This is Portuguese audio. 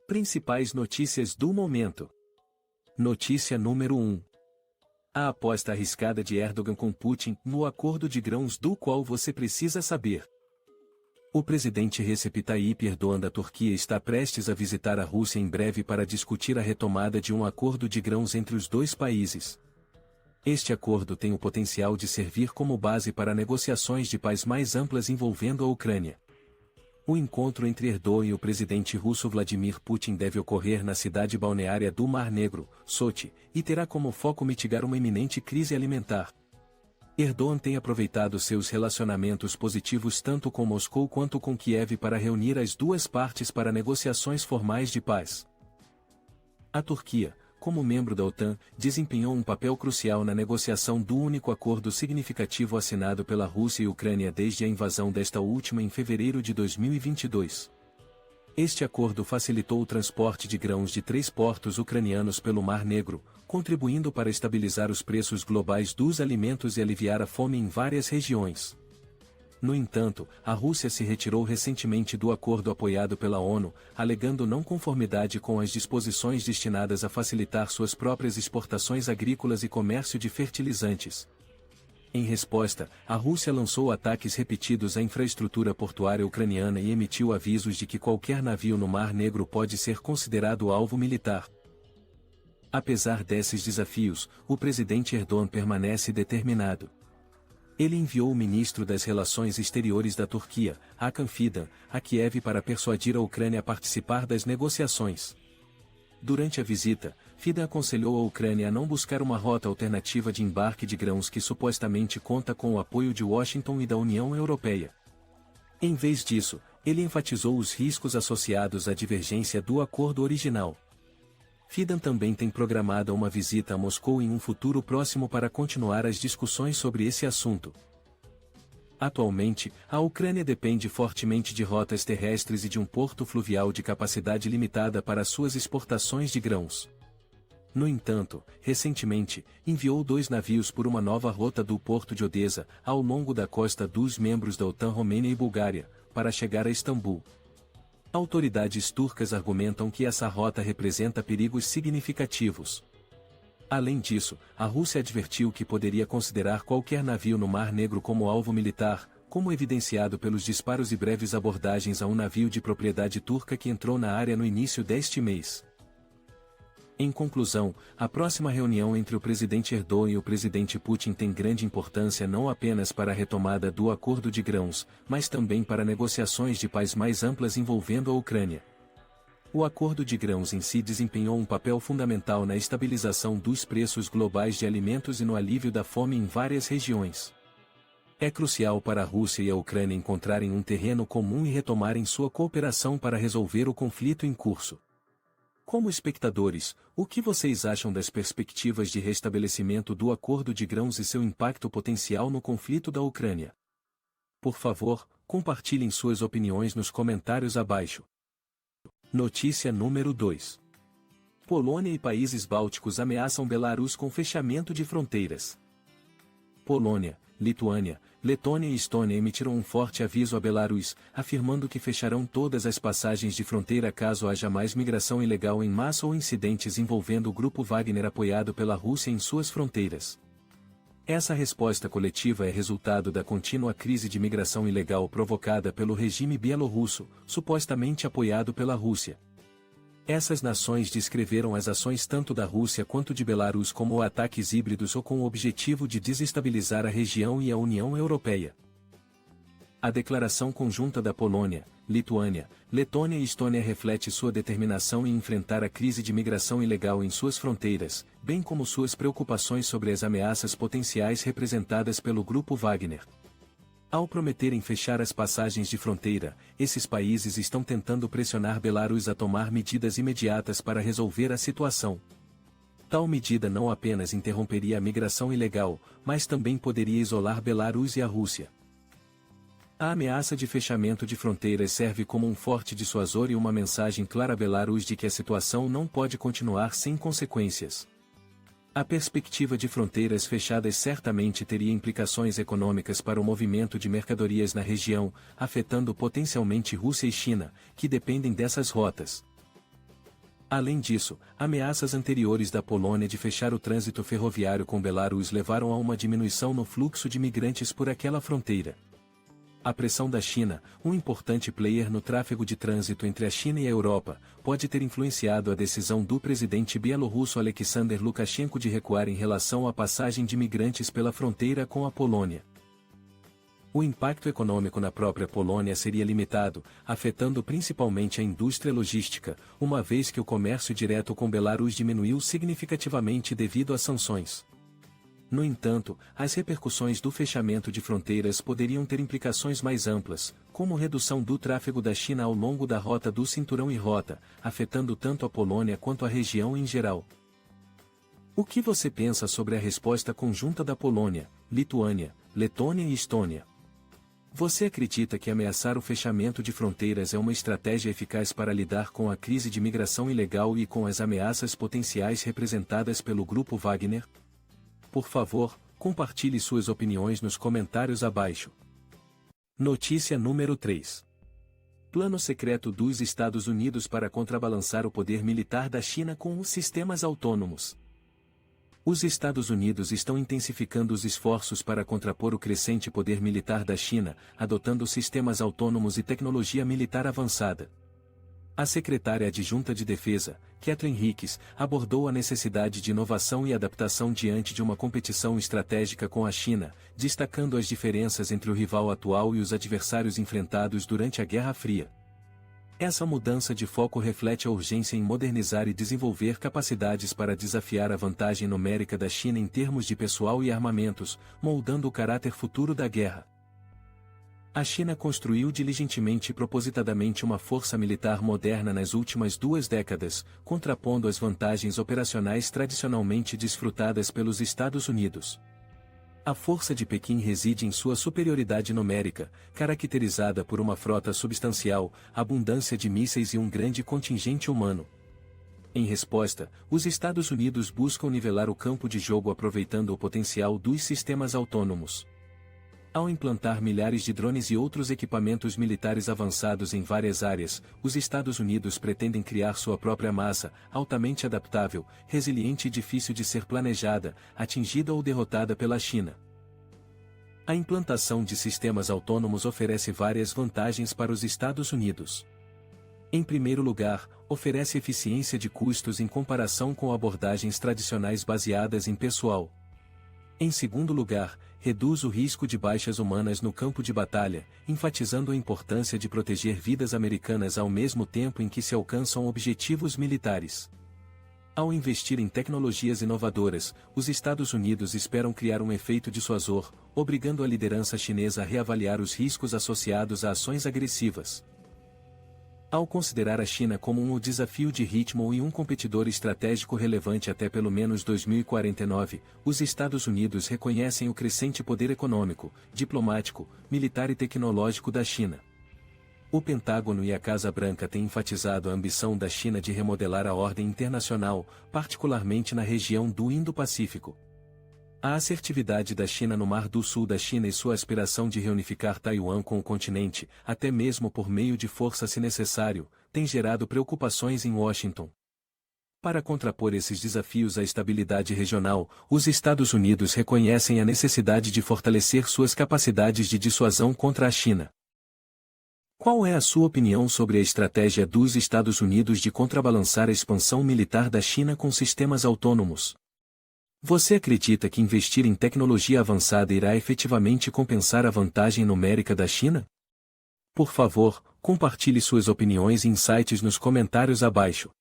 Principais notícias do momento. Notícia número 1. A aposta arriscada de Erdogan com Putin no acordo de grãos do qual você precisa saber. O presidente Recep Tayyip Erdogan da Turquia está prestes a visitar a Rússia em breve para discutir a retomada de um acordo de grãos entre os dois países. Este acordo tem o potencial de servir como base para negociações de paz mais amplas envolvendo a Ucrânia. O encontro entre Erdogan e o presidente russo Vladimir Putin deve ocorrer na cidade balneária do Mar Negro, Sochi, e terá como foco mitigar uma iminente crise alimentar. Erdogan tem aproveitado seus relacionamentos positivos tanto com Moscou quanto com Kiev para reunir as duas partes para negociações formais de paz. A Turquia, como membro da OTAN, desempenhou um papel crucial na negociação do único acordo significativo assinado pela Rússia e Ucrânia desde a invasão desta última em fevereiro de 2022. Este acordo facilitou o transporte de grãos de 3 portos ucranianos pelo Mar Negro, contribuindo para estabilizar os preços globais dos alimentos e aliviar a fome em várias regiões. No entanto, a Rússia se retirou recentemente do acordo apoiado pela ONU, alegando não conformidade com as disposições destinadas a facilitar suas próprias exportações agrícolas e comércio de fertilizantes. Em resposta, a Rússia lançou ataques repetidos à infraestrutura portuária ucraniana e emitiu avisos de que qualquer navio no Mar Negro pode ser considerado alvo militar. Apesar desses desafios, o presidente Erdogan permanece determinado. Ele enviou o ministro das Relações Exteriores da Turquia, Hakan Fidan, a Kiev para persuadir a Ucrânia a participar das negociações. Durante a visita, Fidan aconselhou a Ucrânia a não buscar uma rota alternativa de embarque de grãos que supostamente conta com o apoio de Washington e da União Europeia. Em vez disso, ele enfatizou os riscos associados à divergência do acordo original. Fidan também tem programada uma visita a Moscou em um futuro próximo para continuar as discussões sobre esse assunto. Atualmente, a Ucrânia depende fortemente de rotas terrestres e de um porto fluvial de capacidade limitada para suas exportações de grãos. No entanto, recentemente, enviou 2 navios por uma nova rota do porto de Odessa, ao longo da costa dos membros da OTAN Romênia e Bulgária, para chegar a Istambul. Autoridades turcas argumentam que essa rota representa perigos significativos. Além disso, a Rússia advertiu que poderia considerar qualquer navio no Mar Negro como alvo militar, como evidenciado pelos disparos e breves abordagens a um navio de propriedade turca que entrou na área no início deste mês. Em conclusão, a próxima reunião entre o presidente Erdogan e o presidente Putin tem grande importância não apenas para a retomada do acordo de grãos, mas também para negociações de paz mais amplas envolvendo a Ucrânia. O acordo de grãos em si desempenhou um papel fundamental na estabilização dos preços globais de alimentos e no alívio da fome em várias regiões. É crucial para a Rússia e a Ucrânia encontrarem um terreno comum e retomarem sua cooperação para resolver o conflito em curso. Como espectadores, o que vocês acham das perspectivas de restabelecimento do acordo de grãos e seu impacto potencial no conflito da Ucrânia? Por favor, compartilhem suas opiniões nos comentários abaixo. Notícia número 2. Polônia e países bálticos ameaçam Belarus com fechamento de fronteiras. Polônia, Lituânia, Letônia e Estônia emitiram um forte aviso a Belarus, afirmando que fecharão todas as passagens de fronteira caso haja mais migração ilegal em massa ou incidentes envolvendo o grupo Wagner apoiado pela Rússia em suas fronteiras. Essa resposta coletiva é resultado da contínua crise de migração ilegal provocada pelo regime bielorrusso, supostamente apoiado pela Rússia. Essas nações descreveram as ações tanto da Rússia quanto de Belarus como ataques híbridos ou com o objetivo de desestabilizar a região e a União Europeia. A declaração conjunta da Polônia, Lituânia, Letônia e Estônia reflete sua determinação em enfrentar a crise de migração ilegal em suas fronteiras, bem como suas preocupações sobre as ameaças potenciais representadas pelo grupo Wagner. Ao prometerem fechar as passagens de fronteira, esses países estão tentando pressionar Belarus a tomar medidas imediatas para resolver a situação. Tal medida não apenas interromperia a migração ilegal, mas também poderia isolar Belarus e a Rússia. A ameaça de fechamento de fronteiras serve como um forte dissuasor e uma mensagem clara a Belarus de que a situação não pode continuar sem consequências. A perspectiva de fronteiras fechadas certamente teria implicações econômicas para o movimento de mercadorias na região, afetando potencialmente Rússia e China, que dependem dessas rotas. Além disso, ameaças anteriores da Polônia de fechar o trânsito ferroviário com Belarus levaram a uma diminuição no fluxo de migrantes por aquela fronteira. A pressão da China, um importante player no tráfego de trânsito entre a China e a Europa, pode ter influenciado a decisão do presidente bielorrusso Alexander Lukashenko de recuar em relação à passagem de migrantes pela fronteira com a Polônia. O impacto econômico na própria Polônia seria limitado, afetando principalmente a indústria logística, uma vez que o comércio direto com Belarus diminuiu significativamente devido às sanções. No entanto, as repercussões do fechamento de fronteiras poderiam ter implicações mais amplas, como redução do tráfego da China ao longo da Rota do Cinturão e Rota, afetando tanto a Polônia quanto a região em geral. O que você pensa sobre a resposta conjunta da Polônia, Lituânia, Letônia e Estônia? Você acredita que ameaçar o fechamento de fronteiras é uma estratégia eficaz para lidar com a crise de migração ilegal e com as ameaças potenciais representadas pelo Grupo Wagner? Por favor, compartilhe suas opiniões nos comentários abaixo. Notícia número 3. Plano secreto dos Estados Unidos para contrabalançar o poder militar da China com os sistemas autônomos. Os Estados Unidos estão intensificando os esforços para contrapor o crescente poder militar da China, adotando sistemas autônomos e tecnologia militar avançada. A secretária adjunta de Defesa, Kathleen Hicks, abordou a necessidade de inovação e adaptação diante de uma competição estratégica com a China, destacando as diferenças entre o rival atual e os adversários enfrentados durante a Guerra Fria. Essa mudança de foco reflete a urgência em modernizar e desenvolver capacidades para desafiar a vantagem numérica da China em termos de pessoal e armamentos, moldando o caráter futuro da guerra. A China construiu diligentemente e propositadamente uma força militar moderna nas últimas 2 décadas, contrapondo as vantagens operacionais tradicionalmente desfrutadas pelos Estados Unidos. A força de Pequim reside em sua superioridade numérica, caracterizada por uma frota substancial, abundância de mísseis e um grande contingente humano. Em resposta, os Estados Unidos buscam nivelar o campo de jogo aproveitando o potencial dos sistemas autônomos. Ao implantar milhares de drones e outros equipamentos militares avançados em várias áreas, os Estados Unidos pretendem criar sua própria massa, altamente adaptável, resiliente e difícil de ser planejada, atingida ou derrotada pela China. A implantação de sistemas autônomos oferece várias vantagens para os Estados Unidos. Em primeiro lugar, oferece eficiência de custos em comparação com abordagens tradicionais baseadas em pessoal. Em segundo lugar, reduz o risco de baixas humanas no campo de batalha, enfatizando a importância de proteger vidas americanas ao mesmo tempo em que se alcançam objetivos militares. Ao investir em tecnologias inovadoras, os Estados Unidos esperam criar um efeito dissuasor, obrigando a liderança chinesa a reavaliar os riscos associados a ações agressivas. Ao considerar a China como um desafio de ritmo e um competidor estratégico relevante até pelo menos 2049, os Estados Unidos reconhecem o crescente poder econômico, diplomático, militar e tecnológico da China. O Pentágono e a Casa Branca têm enfatizado a ambição da China de remodelar a ordem internacional, particularmente na região do Indo-Pacífico. A assertividade da China no Mar do Sul da China e sua aspiração de reunificar Taiwan com o continente, até mesmo por meio de força se necessário, tem gerado preocupações em Washington. Para contrapor esses desafios à estabilidade regional, os Estados Unidos reconhecem a necessidade de fortalecer suas capacidades de dissuasão contra a China. Qual é a sua opinião sobre a estratégia dos Estados Unidos de contrabalançar a expansão militar da China com sistemas autônomos? Você acredita que investir em tecnologia avançada irá efetivamente compensar a vantagem numérica da China? Por favor, compartilhe suas opiniões e insights nos comentários abaixo.